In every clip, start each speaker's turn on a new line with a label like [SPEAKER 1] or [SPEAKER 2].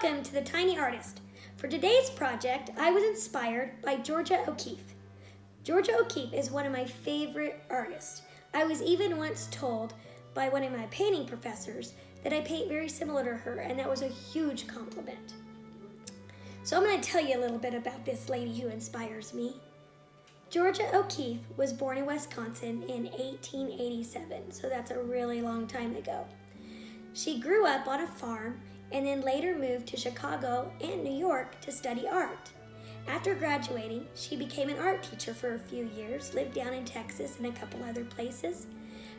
[SPEAKER 1] welcome to The Tiny Artist. For today's project, I was inspired by OKeeffe. OKeeffe is one of my favorite artists. I was even once told by one of my painting professors that I paint very similar to her, and that was a huge compliment. So I'm going to tell you a little bit about this lady who inspires me. OKeeffe was born in Wisconsin in 1887, so that's a really long time ago. She grew up on a farm and then later moved to Chicago and New York to study art. After graduating, she became an art teacher for a few years, lived down in Texas and a couple other places.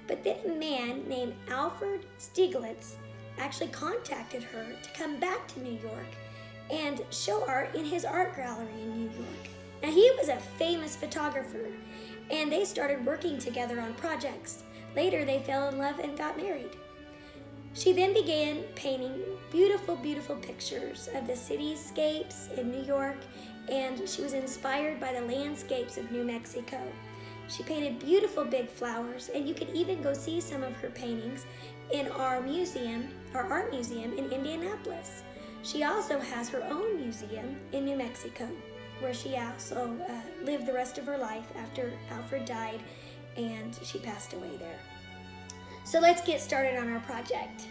[SPEAKER 1] But then a man named Alfred Stieglitz actually contacted her to come back to New York and show art in his art gallery in New York. Now, he was a famous photographer, and they started working together on projects. Later, they fell in love and got married. She then began painting beautiful, beautiful pictures of the cityscapes in New York, and she was inspired by the landscapes of New Mexico. She painted beautiful big flowers, and you can even go see some of her paintings in our museum, our art museum in Indianapolis. She also has her own museum in New Mexico, where she also lived the rest of her life after Alfred died and she passed away there. So let's get started on our project.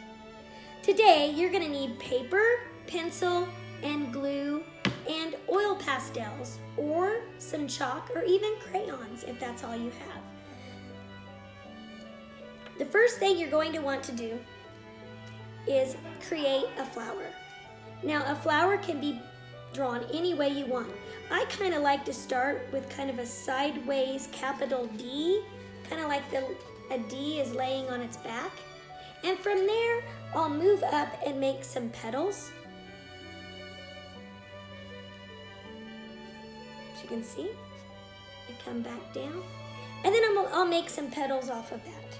[SPEAKER 1] Today, you're going to need paper, pencil, and glue, and oil pastels, or some chalk, or even crayons if that's all you have. The first thing you're going to want to do is create a flower. Now, a flower can be drawn any way you want. I kind of like to start with kind of a sideways capital D, kind of like a D is laying on its back. And from there, I'll move up and make some petals. As you can see, I come back down. And then I'll make some petals off of that.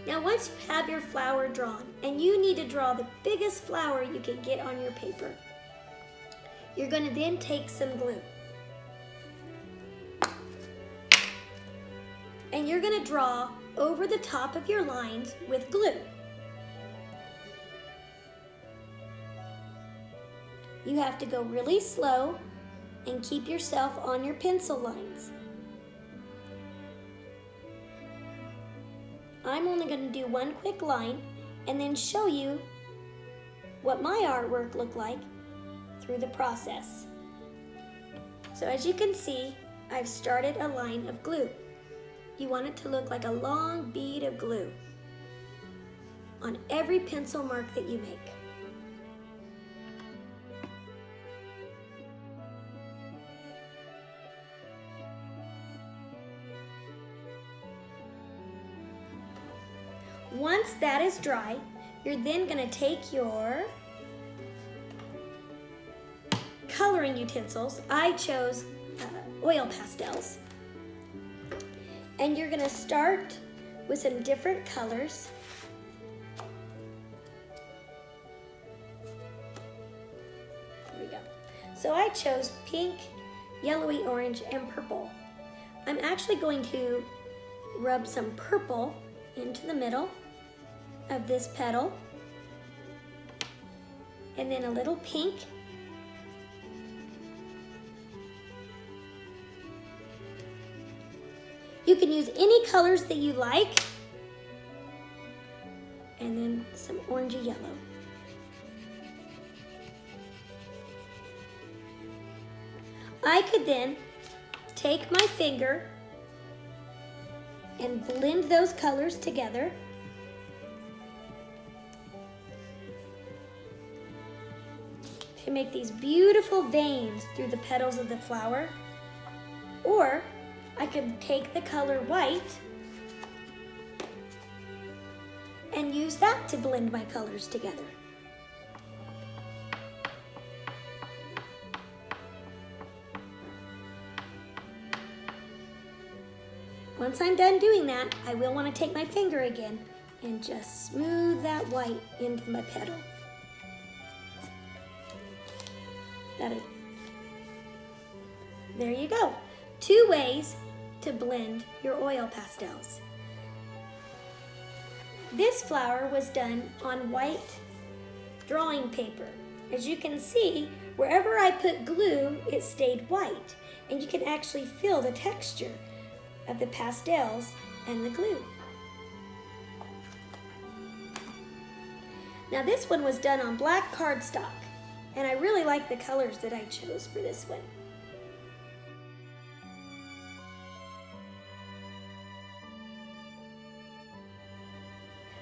[SPEAKER 1] Now, once you have your flower drawn, and you need to draw the biggest flower you can get on your paper, you're going to then take some glue. And you're going to draw over the top of your lines with glue. You have to go really slow and keep yourself on your pencil lines. I'm only going to do one quick line and then show you what my artwork looked like through the process. So as you can see, I've started a line of glue. You want it to look like a long bead of glue on every pencil mark that you make. Once that is dry, you're then going to take your coloring utensils. I chose oil pastels. And you're going to start with some different colors. There we go. So I chose pink, yellowy orange, and purple. I'm actually going to rub some purple into the middle of this petal, and then a little pink, you can use any colors that you like, and then some orangey yellow. I could then take my finger and blend those colors together. To make these beautiful veins through the petals of the flower. Or I could take the color white and use that to blend my colors together. Once I'm done doing that, I will want to take my finger again and just smooth that white into my petal. There you go. 2 ways to blend your oil pastels. This flower was done on white drawing paper. As you can see, wherever I put glue, it stayed white, and you can actually feel the texture of the pastels and the glue. Now this one was done on black cardstock, and I really like the colors that I chose for this one.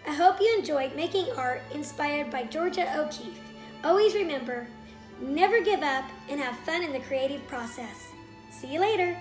[SPEAKER 1] I hope you enjoyed making art inspired by Georgia OKeeffe. Always remember, never give up and have fun in the creative process. See you later.